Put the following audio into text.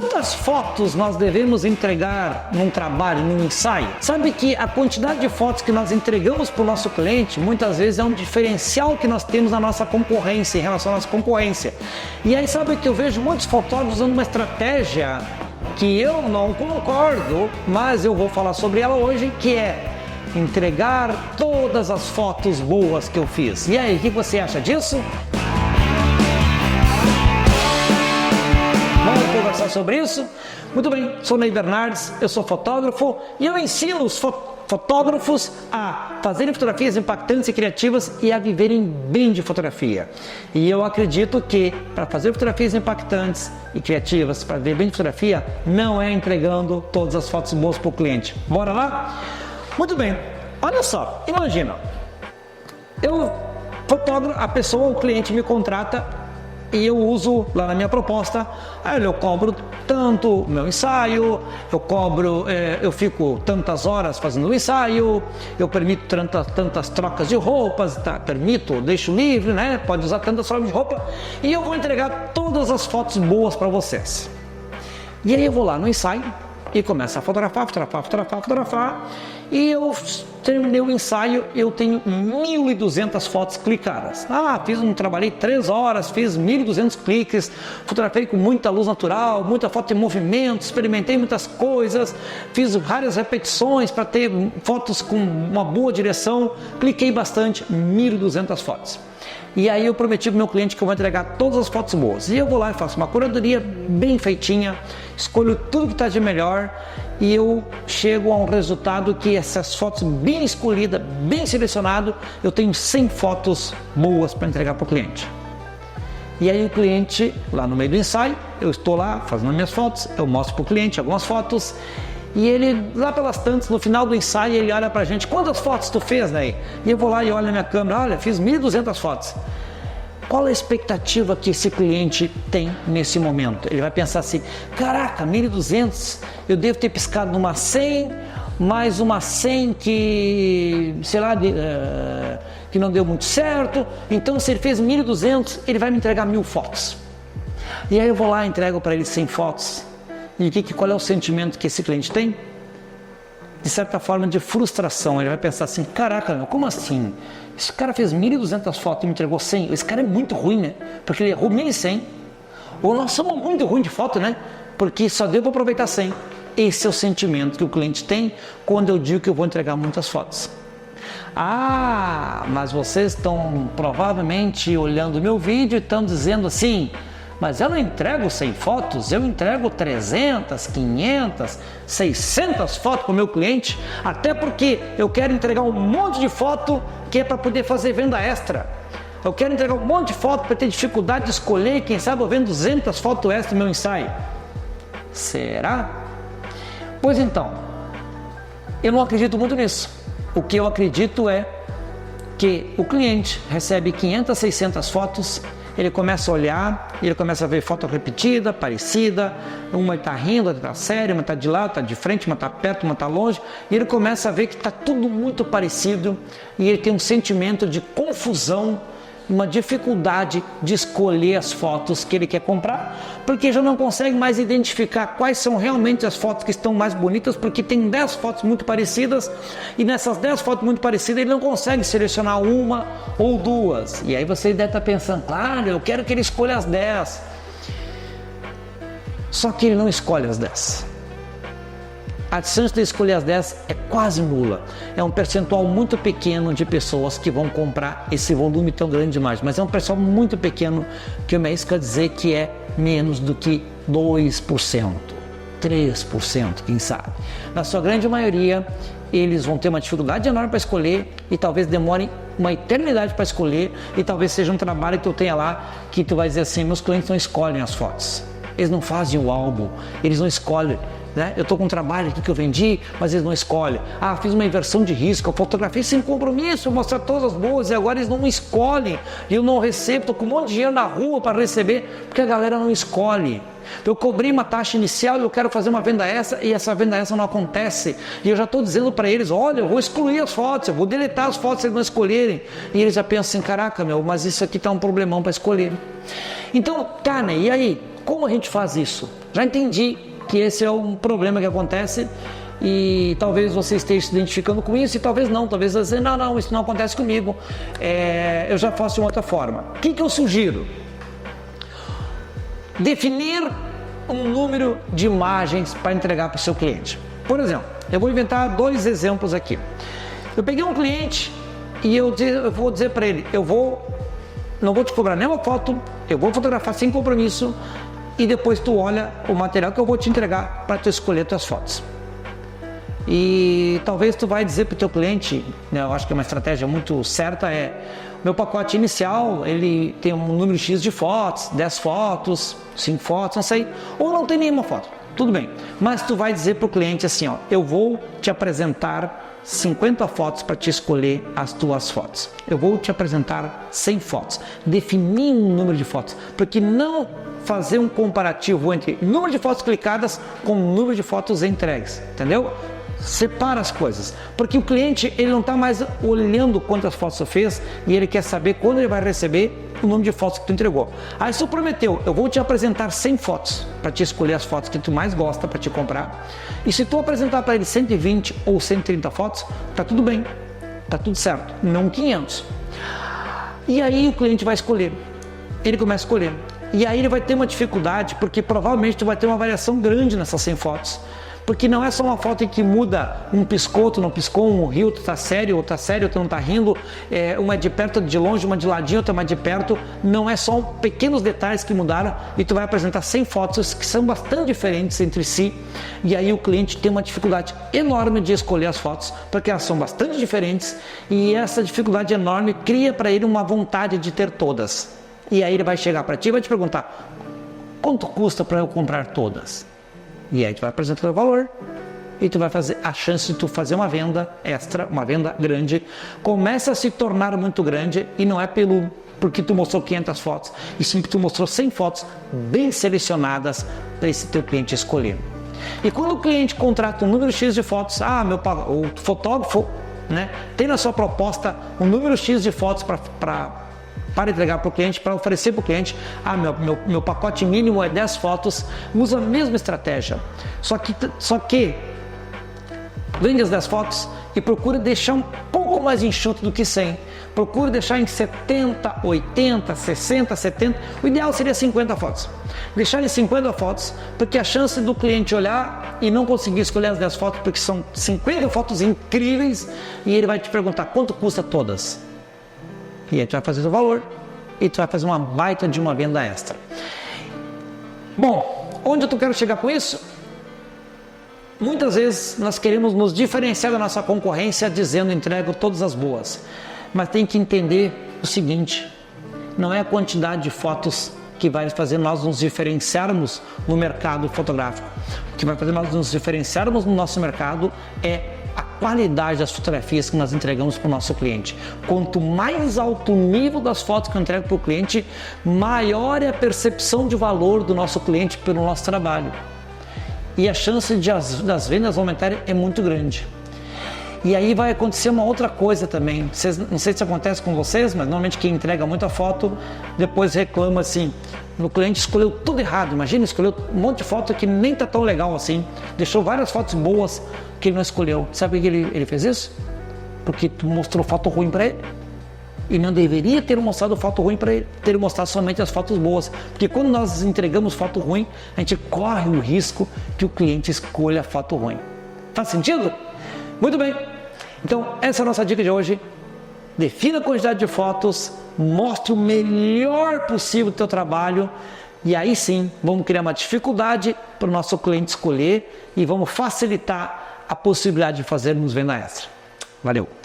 quantas fotos nós devemos entregar num trabalho, num ensaio? Sabe que a quantidade de fotos que nós entregamos para o nosso cliente, muitas vezes é um diferencial que nós temos na nossa concorrência, em relação à nossa concorrência. E aí sabe que eu vejo muitos fotógrafos usando uma estratégia que eu não concordo, mas eu vou falar sobre ela hoje, que é entregar todas as fotos boas que eu fiz. E aí, o que você acha disso? Vamos conversar sobre isso? Muito bem, sou Ney Bernardes, eu sou fotógrafo e eu ensino os fotógrafos a fazerem fotografias impactantes e criativas e a viverem bem de fotografia. E eu acredito que para fazer fotografias impactantes e criativas, para viver bem de fotografia, não é entregando todas as fotos boas para o cliente. Bora lá? Muito bem, olha só, imagina, eu fotógrafo, a pessoa, o cliente me contrata e eu uso lá na minha proposta, aí eu cobro tanto meu ensaio, eu fico tantas horas fazendo o ensaio, eu permito tantas trocas de roupas, tá? Deixo livre, né? Pode usar tantas formas de roupa e eu vou entregar todas as fotos boas para vocês. E aí eu vou lá no ensaio e começo a fotografar, e eu terminei o ensaio, eu tenho 1.200 fotos clicadas. Trabalhei 3 horas, fiz 1.200 cliques, fotografei com muita luz natural, muita foto em movimento, experimentei muitas coisas, fiz várias repetições para ter fotos com uma boa direção, cliquei bastante, 1.200 fotos. E aí eu prometi para o meu cliente que eu vou entregar todas as fotos boas. E eu vou lá e faço uma curadoria bem feitinha, escolho tudo que está de melhor e eu chego a um resultado que essas fotos bem escolhidas, bem selecionado, eu tenho 100 fotos boas para entregar para o cliente. E aí o cliente, lá no meio do ensaio, eu estou lá fazendo minhas fotos, eu mostro para o cliente algumas fotos e ele, lá pelas tantas, no final do ensaio, ele olha pra gente, quantas fotos tu fez, né? E eu vou lá e olho na minha câmera, olha, fiz 1.200 fotos. Qual a expectativa que esse cliente tem nesse momento? Ele vai pensar assim, caraca, 1.200, eu devo ter piscado numa 100, mais uma 100 que, sei lá, que não deu muito certo, então se ele fez 1.200, ele vai me entregar 1.000 fotos. E aí eu vou lá e entrego para ele 100 fotos. E qual é o sentimento que esse cliente tem? De certa forma de frustração. Ele vai pensar assim, caraca, meu, como assim? Esse cara fez 1.200 fotos e me entregou 100. Esse cara é muito ruim, né? Porque ele errou 1.100. Ou nós somos muito ruins de foto, né? Porque só deu para aproveitar 100. Esse é o sentimento que o cliente tem quando eu digo que eu vou entregar muitas fotos. Mas vocês estão provavelmente olhando o meu vídeo e estão dizendo assim, mas eu não entrego 100 fotos, eu entrego 300, 500, 600 fotos para o meu cliente, até porque eu quero entregar um monte de foto que é para poder fazer venda extra. Eu quero entregar um monte de foto para ter dificuldade de escolher e quem sabe eu vendo 200 fotos extra no meu ensaio. Será? Pois então, eu não acredito muito nisso. O que eu acredito é que o cliente recebe 500, 600 fotos, ele começa a olhar, ele começa a ver foto repetida, parecida, uma está rindo, outra está séria, uma está de lado, está de frente, uma está perto, uma está longe, e ele começa a ver que está tudo muito parecido e ele tem um sentimento de confusão, uma dificuldade de escolher as fotos que ele quer comprar, porque já não consegue mais identificar quais são realmente as fotos que estão mais bonitas, porque tem 10 fotos muito parecidas e nessas 10 fotos muito parecidas ele não consegue selecionar uma ou duas. E aí você deve estar pensando, claro, eu quero que ele escolha as 10. Só que ele não escolhe as 10. A chance de escolher as 10 é quase nula. É um percentual muito pequeno de pessoas que vão comprar esse volume tão grande demais. Mas é um percentual muito pequeno, que eu me arrisco a dizer que é menos do que 2%, 3%, quem sabe. Na sua grande maioria, eles vão ter uma dificuldade enorme para escolher e talvez demorem uma eternidade para escolher e talvez seja um trabalho que tu tenha lá que tu vai dizer assim, meus clientes não escolhem as fotos. Eles não fazem o álbum, eles não escolhem. Né? Eu estou com um trabalho aqui que eu vendi, mas eles não escolhem. Fiz uma inversão de risco, eu fotografei sem compromisso, mostrar todas as boas e agora eles não escolhem. E eu não recebo, estou com um monte de dinheiro na rua para receber, porque a galera não escolhe. Eu cobrei uma taxa inicial e eu quero fazer uma venda extra e essa venda extra não acontece. E eu já estou dizendo para eles, olha, eu vou excluir as fotos, eu vou deletar as fotos se eles não escolherem. E eles já pensam assim, caraca, mas isso aqui está um problemão para escolher. Então, né? E aí? como a gente faz isso? Já entendi que esse é um problema que acontece e talvez você esteja se identificando com isso e talvez não, talvez você dizer, não, isso não acontece comigo, eu já faço de uma outra forma. O que eu sugiro? Definir um número de imagens para entregar para o seu cliente. Por exemplo, eu vou inventar 2 exemplos aqui. Eu peguei um cliente e eu vou dizer para ele, não vou te cobrar nenhuma foto, eu vou fotografar sem compromisso e depois tu olha o material que eu vou te entregar para tu escolher tuas fotos. E talvez tu vai dizer para o teu cliente, né, eu acho que é uma estratégia muito certa, meu pacote inicial, ele tem um número X de fotos, 10 fotos, 5 fotos, não sei, ou não tem nenhuma foto, tudo bem. Mas tu vai dizer para o cliente assim, ó, eu vou te apresentar 50 fotos para te escolher as tuas fotos. Eu vou te apresentar 100 fotos. Definir um número de fotos, porque não fazer um comparativo entre número de fotos clicadas com número de fotos entregues, entendeu? Separa as coisas, porque o cliente ele não está mais olhando quantas fotos você fez e ele quer saber quando ele vai receber o número de fotos que tu entregou. Aí você prometeu, eu vou te apresentar 100 fotos para te escolher as fotos que tu mais gosta para te comprar, e se tu apresentar para ele 120 ou 130 fotos, tá tudo bem, tá tudo certo, não 500. E aí o cliente vai escolher, ele começa a escolher, e aí ele vai ter uma dificuldade, porque provavelmente tu vai ter uma variação grande nessas 100 fotos. Porque não é só uma foto em que muda, um piscou, tu não piscou, um riu, tu tá sério, ou tu não tá rindo, uma é de perto, outra de longe, uma de ladinho, outra mais de perto. Não é só pequenos detalhes que mudaram e tu vai apresentar 100 fotos que são bastante diferentes entre si. E aí o cliente tem uma dificuldade enorme de escolher as fotos, porque elas são bastante diferentes e essa dificuldade enorme cria para ele uma vontade de ter todas. E aí ele vai chegar para ti e vai te perguntar, quanto custa para eu comprar todas? E aí tu vai apresentar o valor e tu vai fazer a chance de tu fazer uma venda extra, uma venda grande, começa a se tornar muito grande e não é porque tu mostrou 500 fotos, e sim porque tu mostrou 100 fotos bem selecionadas para esse teu cliente escolher. E quando o cliente contrata um número X de fotos, o fotógrafo, né, tem na sua proposta um número X de fotos para entregar para o cliente, para oferecer para o cliente, meu pacote mínimo é 10 fotos, usa a mesma estratégia, só que vende as 10 fotos e procura deixar um pouco mais enxuto do que 100, procura deixar em 70, 80, 60, 70, o ideal seria 50 fotos, deixar em 50 fotos, porque a chance do cliente olhar e não conseguir escolher as 10 fotos, porque são 50 fotos incríveis, e ele vai te perguntar quanto custa todas. E aí tu vai fazer o valor e tu vai fazer uma baita de uma venda extra. Bom, onde eu quero chegar com isso? Muitas vezes nós queremos nos diferenciar da nossa concorrência dizendo entrego todas as boas. Mas tem que entender o seguinte, não é a quantidade de fotos que vai fazer nós nos diferenciarmos no mercado fotográfico. O que vai fazer nós nos diferenciarmos no nosso mercado é a qualidade das fotografias que nós entregamos para o nosso cliente. Quanto mais alto o nível das fotos que eu entrego para o cliente, maior é a percepção de valor do nosso cliente pelo nosso trabalho. E a chance das vendas aumentarem é muito grande. E aí vai acontecer uma outra coisa também. Não sei se acontece com vocês, mas normalmente quem entrega muita foto depois reclama assim, o cliente escolheu tudo errado. Imagina, escolheu um monte de foto que nem tá tão legal assim, deixou várias fotos boas que ele não escolheu. Sabe por que ele fez isso? Porque tu mostrou foto ruim para ele. E não deveria ter mostrado foto ruim para ele, ter mostrado somente as fotos boas. Porque quando nós entregamos foto ruim, a gente corre o risco que o cliente escolha a foto ruim. Faz sentido? Muito bem. Então, essa é a nossa dica de hoje. Defina a quantidade de fotos, mostre o melhor possível do teu trabalho e aí sim, vamos criar uma dificuldade para o nosso cliente escolher e vamos facilitar a possibilidade de fazermos venda extra. Valeu!